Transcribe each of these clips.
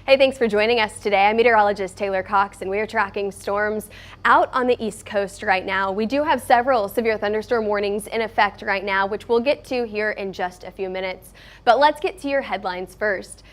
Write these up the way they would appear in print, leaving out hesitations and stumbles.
Hey, thanks for joining us today. I'm meteorologist Taylor Cox, and we are tracking storms out on the East Coast right now. We do have several severe thunderstorm warnings in effect right now, which we'll get to here in just a few minutes. But let's get to your headlines first.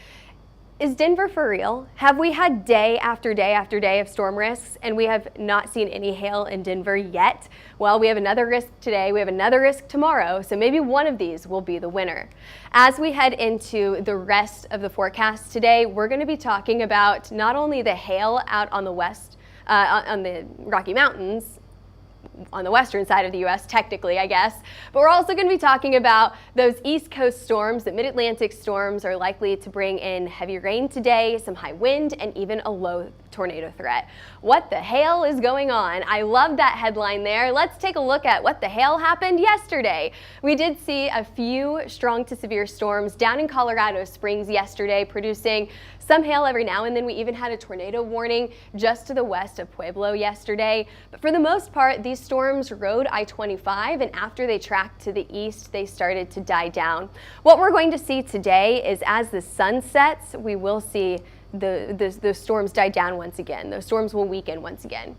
Is Denver for real? Have we had day after day after day of storm risks and we have not seen any hail in Denver yet? Well, we have another risk today, we have another risk tomorrow, so maybe one of these will be the winner. As we head into the rest of the forecast today, we're going to be talking about not only the hail out on the west, on the Rocky Mountains, on the western side of the U.S., technically, I guess. But we're also going to be talking about those East Coast storms. The mid-Atlantic storms are likely to bring in heavy rain today, some high wind, and even a low tornado threat. What the hail is going on? I love that headline there. Let's take a look at what the hail happened yesterday. We did see a few strong to severe storms down in Colorado Springs yesterday, producing some hail every now and then. We even had a tornado warning just to the west of Pueblo yesterday. But for the most part, these storms rode I-25, and after they tracked to the east, they started to die down. What we're going to see today is as the sun sets, we will see the storms die down once again. Those storms will weaken once again.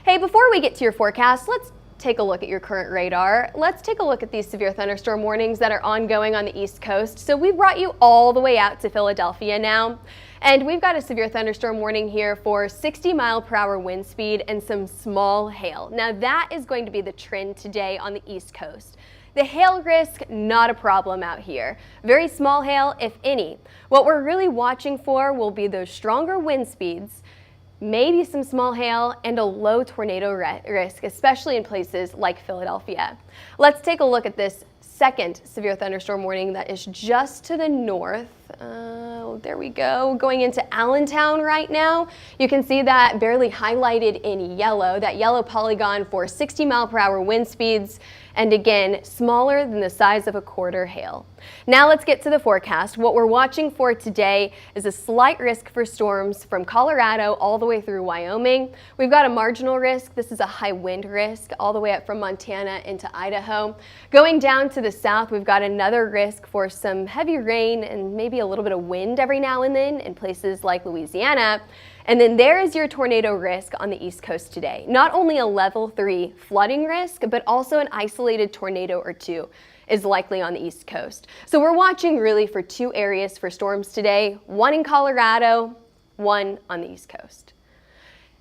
Hey, before we get to your forecast, let's take a look at your current radar. Let's take a look at these severe thunderstorm warnings that are ongoing on the East Coast. So we brought you all the way out to Philadelphia now, and we've got a severe thunderstorm warning here for 60-mile-per-hour wind speed and some small hail. Now that is going to be the trend today on the East Coast. The hail risk, not a problem out here. Very small hail, if any. What we're really watching for will be those stronger wind speeds, maybe some small hail, and a low tornado risk, especially in places like Philadelphia. Let's take a look at this second severe thunderstorm warning that is just to the north. There we go, going into Allentown right now. You can see that barely highlighted in yellow, that yellow polygon for 60-mile-per-hour wind speeds, and again, smaller than the size of a quarter hail. Now let's get to the forecast. What we're watching for today is a slight risk for storms from Colorado all the way through Wyoming. We've got a marginal risk. This is a high wind risk all the way up from Montana into Idaho. Going down to the south, we've got another risk for some heavy rain and maybe a little bit of wind every now and then in places like Louisiana. And then there is your tornado risk on the East Coast today. Not only a level 3 flooding risk, but also an isolated tornado or two is likely on the East Coast. So we're watching really for two areas for storms today, one in Colorado, one on the East Coast.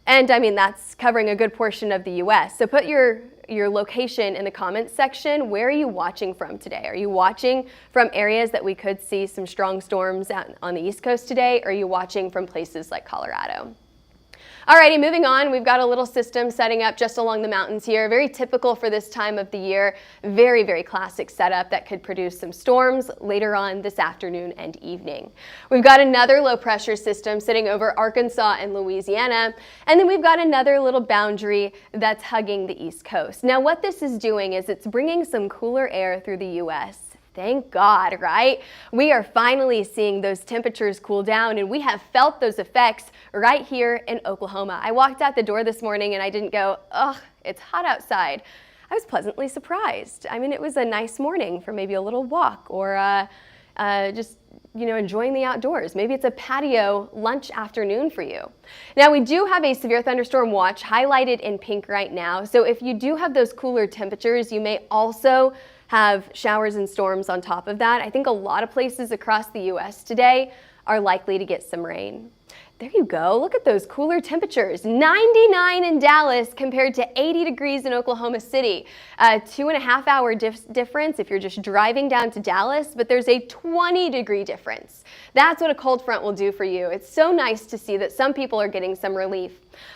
And I mean, that's covering a good portion of the U.S. So put your location in the comments section. Where are you watching from today? Are you watching from areas that we could see some strong storms out on the East Coast today? Or are you watching from places like Colorado? Alrighty, moving on, we've got a little system setting up just along the mountains here. Very typical for this time of the year. Very, very classic setup that could produce some storms later on this afternoon and evening. We've got another low pressure system sitting over Arkansas and Louisiana. And then we've got another little boundary that's hugging the East Coast. Now what this is doing is it's bringing some cooler air through the U.S. Thank God, right? We are finally seeing those temperatures cool down, and we have felt those effects right here in Oklahoma. I walked out the door this morning and I didn't go, ugh, it's hot outside. I was pleasantly surprised. I mean, it was a nice morning for maybe a little walk or just, enjoying the outdoors. Maybe it's a patio lunch afternoon for you. Now, we do have a severe thunderstorm watch highlighted in pink right now. So if you do have those cooler temperatures, you may also have showers and storms on top of that. I think a lot of places across the U.S. today are likely to get some rain. There you go. Look at those cooler temperatures. 99 in Dallas compared to 80 degrees in Oklahoma City. 2.5 hour difference if you're just driving down to Dallas, but there's a 20-degree difference. That's what a cold front will do for you. It's so nice to see that some people are getting some relief.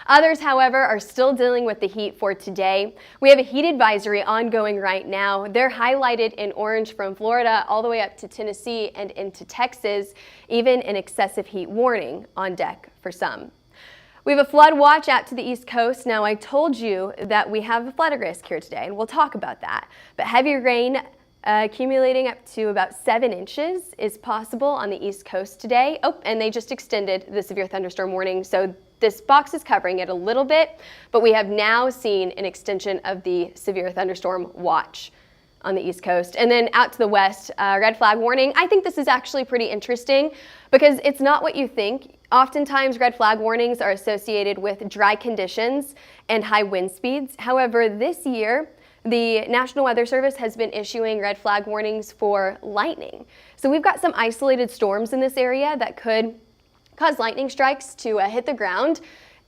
Others, however, are still dealing with the heat for today. We have a heat advisory ongoing right now. They're highlighted in orange from Florida all the way up to Tennessee and into Texas, even an excessive heat warning on deck for some. We have a flood watch out to the East Coast. Now, I told you that we have a flood risk here today, and we'll talk about that. But heavy rain accumulating up to about 7 inches is possible on the East Coast today. Oh, and they just extended the severe thunderstorm warning, so this box is covering it a little bit, but we have now seen an extension of the severe thunderstorm watch on the East Coast. And then out to the west, red flag warning. I think this is actually pretty interesting because it's not what you think. Oftentimes, red flag warnings are associated with dry conditions and high wind speeds. However, this year, the National Weather Service has been issuing red flag warnings for lightning. So we've got some isolated storms in this area that could cause lightning strikes to hit the ground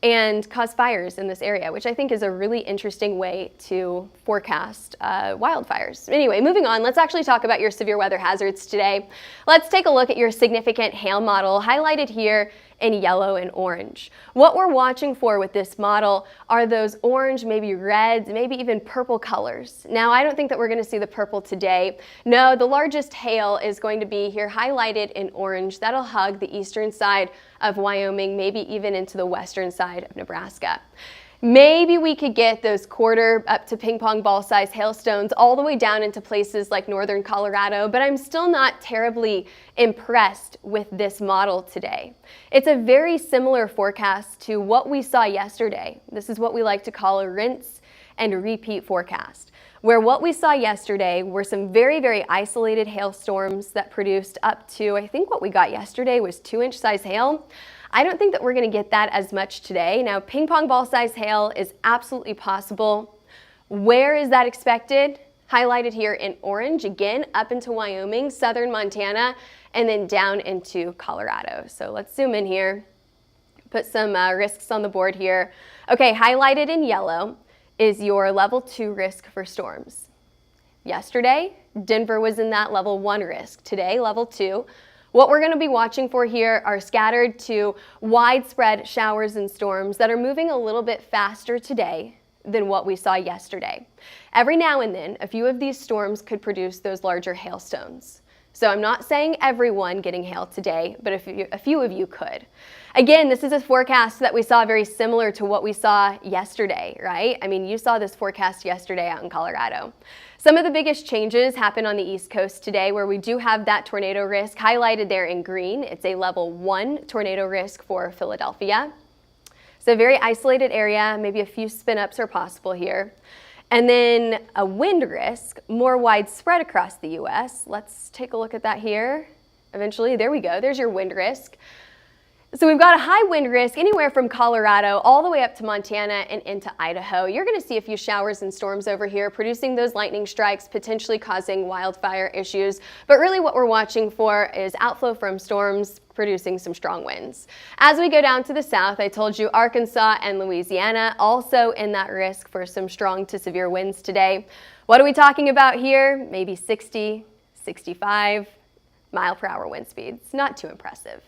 and cause fires in this area, which I think is a really interesting way to forecast wildfires. Anyway, moving on, let's actually talk about your severe weather hazards today. Let's take a look at your significant hail model, highlighted here in yellow and orange. What we're watching for with this model are those orange, maybe reds, maybe even purple colors. Now, I don't think that we're going to see the purple today. No, the largest hail is going to be here highlighted in orange. That'll hug the eastern side of Wyoming, maybe even into the western side of Nebraska. Maybe we could get those quarter up to ping pong ball size hailstones all the way down into places like northern Colorado, but I'm still not terribly impressed with this model today. It's a very similar forecast to what we saw yesterday. This is what we like to call a rinse and repeat forecast, where what we saw yesterday were some very, very isolated hailstorms that produced up to, I think what we got yesterday was 2-inch size hail. I don't think that we're going to get that as much today. Now, ping pong ball size hail is absolutely possible. Where is that expected? Highlighted here in orange, again, up into Wyoming, southern Montana, and then down into Colorado. So let's zoom in here, put some risks on the board here. Okay, highlighted in yellow is your level 2 risk for storms. Yesterday, Denver was in that level 1 risk. Today, level 2. What we're going to be watching for here are scattered to widespread showers and storms that are moving a little bit faster today than what we saw yesterday. Every now and then, a few of these storms could produce those larger hailstones. So I'm not saying everyone getting hail today, but a few of you could. Again, this is a forecast that we saw very similar to what we saw yesterday, right? I mean, you saw this forecast yesterday out in Colorado. Some of the biggest changes happen on the East Coast today, where we do have that tornado risk highlighted there in green. It's a level 1 tornado risk for Philadelphia. So a very isolated area, maybe a few spin-ups are possible here. And then a wind risk, more widespread across the U.S. Let's take a look at that here. Eventually, there we go, there's your wind risk. So we've got a high wind risk anywhere from Colorado all the way up to Montana and into Idaho. You're going to see a few showers and storms over here, producing those lightning strikes, potentially causing wildfire issues. But really what we're watching for is outflow from storms, producing some strong winds. As we go down to the south, I told you Arkansas and Louisiana also in that risk for some strong to severe winds today. What are we talking about here? Maybe 60, 65 mile per hour wind speeds. Not too impressive.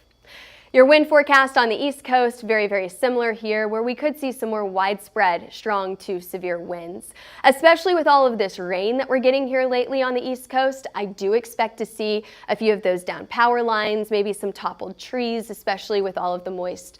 Your wind forecast on the East Coast, very, very similar here, where we could see some more widespread strong to severe winds. Especially with all of this rain that we're getting here lately on the East Coast, I do expect to see a few of those down power lines, maybe some toppled trees, especially with all of the moist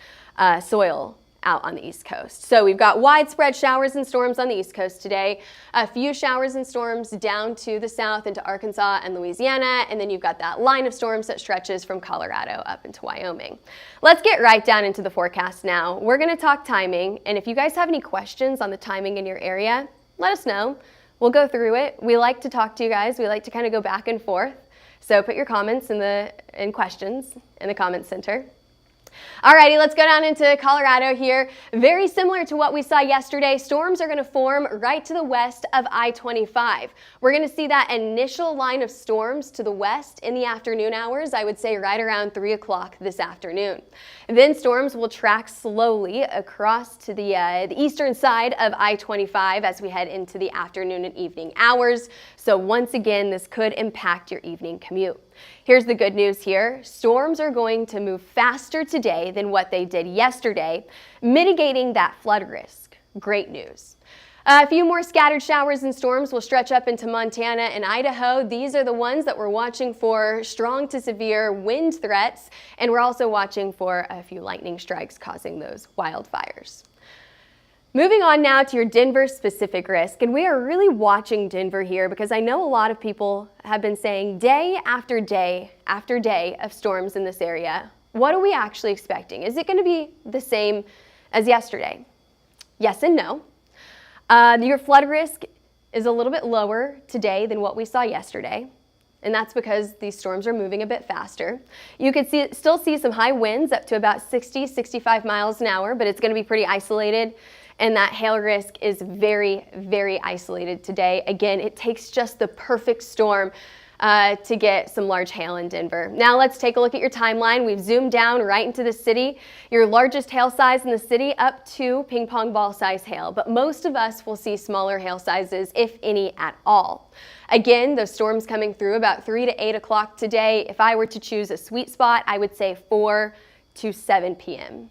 soil out on the East Coast. So we've got widespread showers and storms on the East Coast today, a few showers and storms down to the south into Arkansas and Louisiana, and then you've got that line of storms that stretches from Colorado up into Wyoming. Let's get right down into the forecast now. We're going to talk timing, and if you guys have any questions on the timing in your area, let us know. We'll go through it. We like to talk to you guys. We like to kind of go back and forth. So put your comments and questions in the comments center. Alrighty, let's go down into Colorado here. Very similar to what we saw yesterday, storms are going to form right to the west of I-25. We're going to see that initial line of storms to the west in the afternoon hours, I would say right around 3 o'clock this afternoon. Then storms will track slowly across to the eastern side of I-25 as we head into the afternoon and evening hours. So once again, this could impact your evening commute. Here's the good news here. Storms are going to move faster today than what they did yesterday, mitigating that flood risk. Great news. A few more scattered showers and storms will stretch up into Montana and Idaho. These are the ones that we're watching for strong to severe wind threats, and we're also watching for a few lightning strikes causing those wildfires. Moving on now to your Denver specific risk, and we are really watching Denver here because I know a lot of people have been saying day after day after day of storms in this area. What are we actually expecting? Is it going to be the same as yesterday? Yes and no. Your flood risk is a little bit lower today than what we saw yesterday. and that's because these storms are moving a bit faster. You could still see some high winds up to about 60, 65 miles an hour, but it's going to be pretty isolated, and that hail risk is very, very isolated today. Again, it takes just the perfect storm to get some large hail in Denver. Now let's take a look at your timeline. We've zoomed down right into the city. Your largest hail size in the city up to ping pong ball size hail, but most of us will see smaller hail sizes, if any at all. Again, those storms coming through about 3 to 8 o'clock today. If I were to choose a sweet spot, I would say 4 to 7 p.m.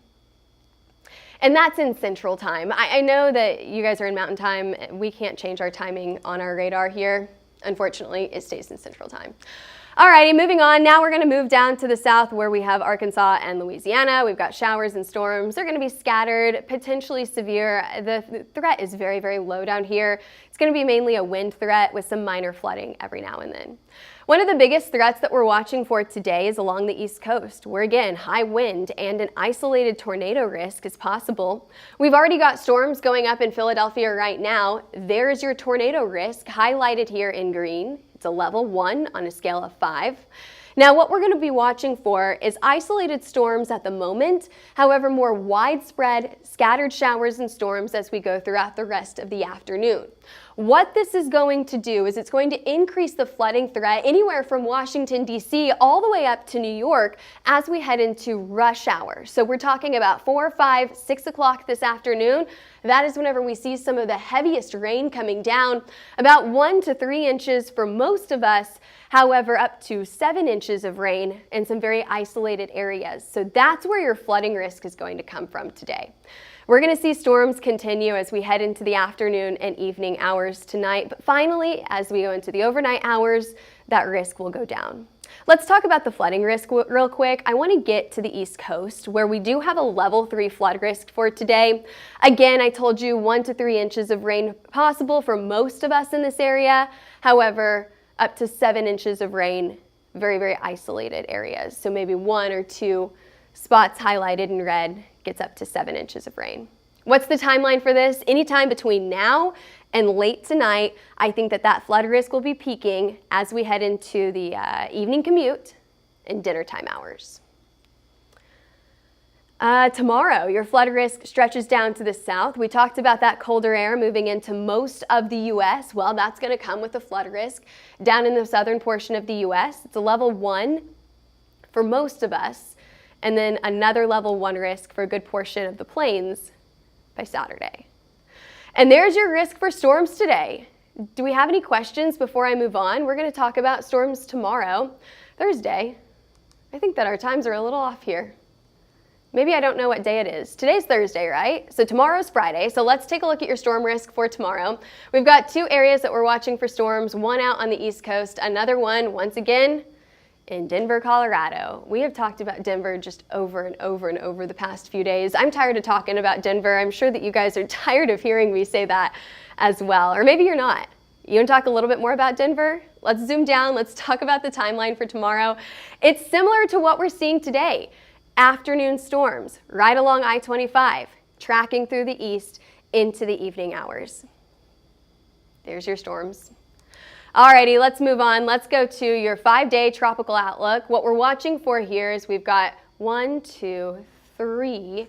And that's in Central Time. I know that you guys are in Mountain Time. We can't change our timing on our radar here. Unfortunately, it stays in Central Time. Alrighty, moving on. Now we're going to move down to the south where we have Arkansas and Louisiana. We've got showers and storms. They're going to be scattered, potentially severe. The threat is very, very low down here. It's going to be mainly a wind threat with some minor flooding every now and then. One of the biggest threats that we're watching for today is along the East Coast, where again, high wind and an isolated tornado risk is possible. We've already got storms going up in Philadelphia right now. There's your tornado risk highlighted here in green. It's a level 1 on a scale of 5. Now, what we're going to be watching for is isolated storms at the moment, however, more widespread scattered showers and storms as we go throughout the rest of the afternoon. What this is going to do is it's going to increase the flooding threat anywhere from Washington, D.C. all the way up to New York as we head into rush hour. So we're talking about 4, 5, 6 o'clock this afternoon. That is whenever we see some of the heaviest rain coming down, about 1 to 3 inches for most of us, however, up to 7 inches of rain in some very isolated areas. So that's where your flooding risk is going to come from today. We're going to see storms continue as we head into the afternoon and evening hours tonight, but finally, as we go into the overnight hours, that risk will go down. Let's talk about the flooding risk real quick. I want to get to the East Coast where we do have a level 3 flood risk for today. Again, I told you 1 to 3 inches of rain possible for most of us in this area. However, up to 7 inches of rain, very, very isolated areas. So maybe 1 or 2 spots highlighted in red gets up to 7 inches of rain. What's the timeline for this? Anytime between now and late tonight, I think that flood risk will be peaking as we head into the evening commute and dinner time hours. Tomorrow, your flood risk stretches down to the south. We talked about that colder air moving into most of the U.S. Well, that's going to come with a flood risk down in the southern portion of the U.S. It's a level 1 for most of us, and then another level 1 risk for a good portion of the plains by Saturday. And there's your risk for storms today. Do we have any questions before I move on? We're going to talk about storms tomorrow, Thursday. I think that our times are a little off here. Maybe I don't know what day it is. Today's Thursday, right? So tomorrow's Friday. So let's take a look at your storm risk for tomorrow. We've got 2 areas that we're watching for storms, one out on the East Coast, another one, once again, in Denver, Colorado. We have talked about Denver just over and over and over the past few days. I'm tired of talking about Denver. I'm sure that you guys are tired of hearing me say that as well. Or maybe you're not. You want to talk a little bit more about Denver? Let's zoom down. Let's talk about the timeline for tomorrow. It's similar to what we're seeing today. Afternoon storms right along I-25, tracking through the east into the evening hours. There's your storms. Alrighty, let's move on. Let's go to your 5-day tropical outlook. What we're watching for here is we've got 1, 2, 3,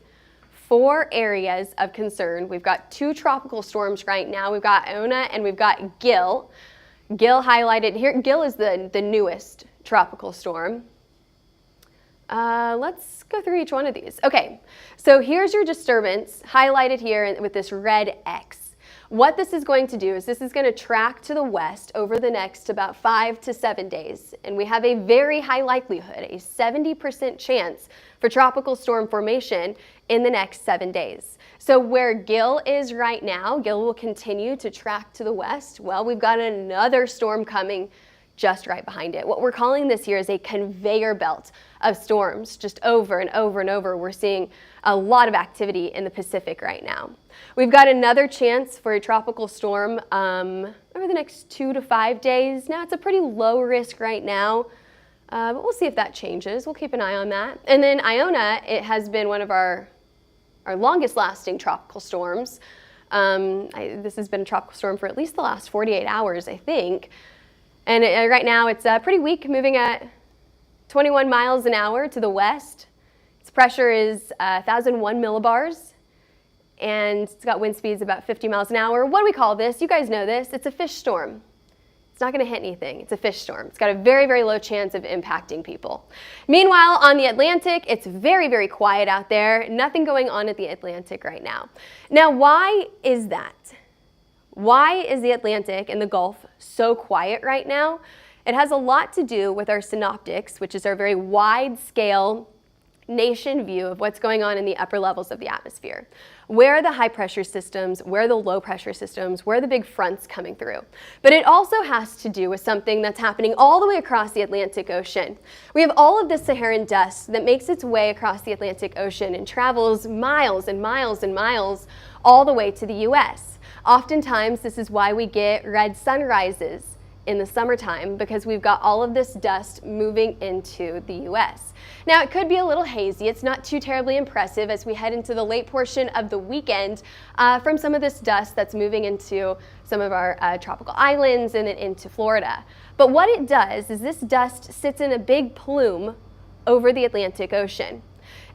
4 areas of concern. We've got 2 tropical storms right now. We've got Iona and we've got Gil. Gil highlighted here. Gil is the newest tropical storm. Let's go through each one of these. Okay, so here's your disturbance highlighted here with this red X. What this is going to do is this is going to track to the west over the next about 5 to 7 days. And we have a very high likelihood, a 70% chance for tropical storm formation in the next 7 days. So where Gil is right now, Gil will continue to track to the west. Well, we've got another storm coming just right behind it. What we're calling this here is a conveyor belt of storms, just over and over and over. We're seeing a lot of activity in the Pacific right now. We've got another chance for a tropical storm over the next 2 to 5 days. Now, it's a pretty low risk right now, but we'll see if that changes. We'll keep an eye on that. And then Iona, it has been one of our longest lasting tropical storms. This has been a tropical storm for at least the last 48 hours, I think. And right now it's pretty weak, moving at 21 miles an hour to the west. Its pressure is 1,001 millibars, and it's got wind speeds about 50 miles an hour. What do we call this? You guys know this. It's a fish storm. It's not going to hit anything. It's a fish storm. It's got a very, very low chance of impacting people. Meanwhile, on the Atlantic, it's very, very quiet out there. Nothing going on at the Atlantic right now. Now, why is that? Why is the Atlantic and the Gulf so quiet right now? It has a lot to do with our synoptics, which is our very wide-scale nation view of what's going on in the upper levels of the atmosphere. Where are the high pressure systems? Where are the low pressure systems? Where are the big fronts coming through? But it also has to do with something that's happening all the way across the Atlantic Ocean. We have all of this Saharan dust that makes its way across the Atlantic Ocean and travels miles and miles and miles all the way to the US. Oftentimes, this is why we get red sunrises in the summertime, because we've got all of this dust moving into the US. Now, it could be a little hazy. It's not too terribly impressive as we head into the late portion of the weekend from some of this dust that's moving into some of our tropical islands and into Florida. But what it does is this dust sits in a big plume over the Atlantic Ocean.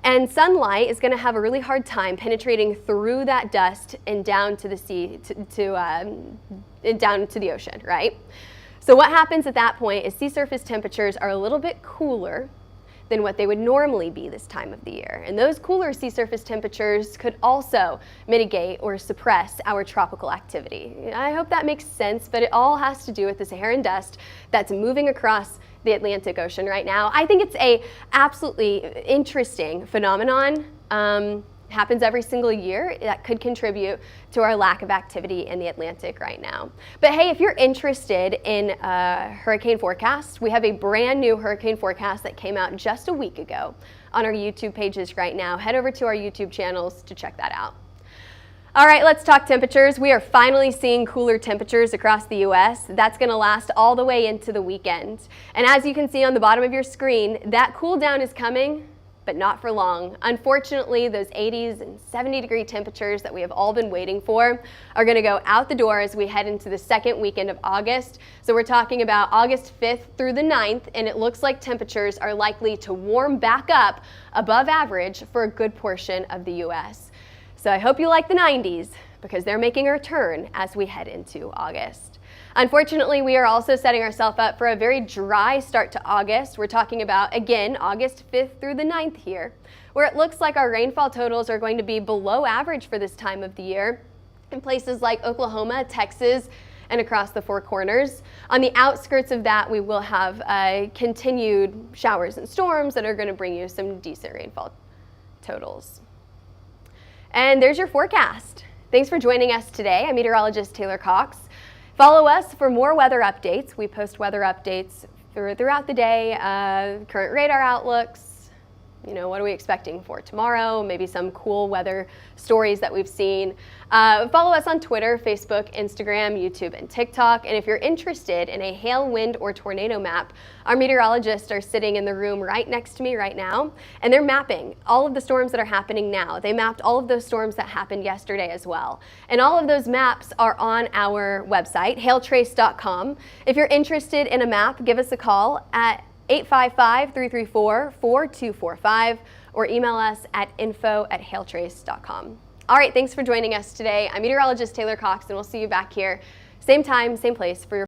And sunlight is going to have a really hard time penetrating through that dust and down to the sea, down to the ocean, right? So what happens at that point is sea surface temperatures are a little bit cooler than what they would normally be this time of the year. And those cooler sea surface temperatures could also mitigate or suppress our tropical activity. I hope that makes sense, but it all has to do with the Saharan dust that's moving across the Atlantic Ocean right now. I think it's a absolutely interesting phenomenon. Happens every single year. That could contribute to our lack of activity in the Atlantic right now. But hey, if you're interested in hurricane forecasts, we have a brand new hurricane forecast that came out just a week ago on our YouTube pages right now. Head over to our YouTube channels to check that out. All right, let's talk temperatures. We are finally seeing cooler temperatures across the U.S. That's going to last all the way into the weekend. And as you can see on the bottom of your screen, that cool down is coming, but not for long. Unfortunately, those 80s and 70-degree temperatures that we have all been waiting for are going to go out the door as we head into the second weekend of August. So we're talking about August 5th through the 9th, and it looks like temperatures are likely to warm back up above average for a good portion of the U.S. So I hope you like the 90s, because they're making a return as we head into August. Unfortunately, we are also setting ourselves up for a very dry start to August. We're talking about, again, August 5th through the 9th here, where it looks like our rainfall totals are going to be below average for this time of the year in places like Oklahoma, Texas, and across the Four Corners. On the outskirts of that, we will have continued showers and storms that are going to bring you some decent rainfall totals. And there's your forecast. Thanks for joining us today. I'm meteorologist Taylor Cox. Follow us for more weather updates. We post weather updates throughout the day, current radar outlooks, what are we expecting for tomorrow, maybe some cool weather stories that we've seen. Follow us on Twitter, Facebook, Instagram, YouTube, and TikTok. And if you're interested in a hail, wind, or tornado map, our meteorologists are sitting in the room right next to me right now, and they're mapping all of the storms that are happening now. They mapped all of those storms that happened yesterday as well. And all of those maps are on our website, hailtrace.com. If you're interested in a map, give us a call at 855-334-4245 or email us at info@hailtrace.com. All right, thanks for joining us today. I'm meteorologist Taylor Cox, and we'll see you back here, same time, same place for your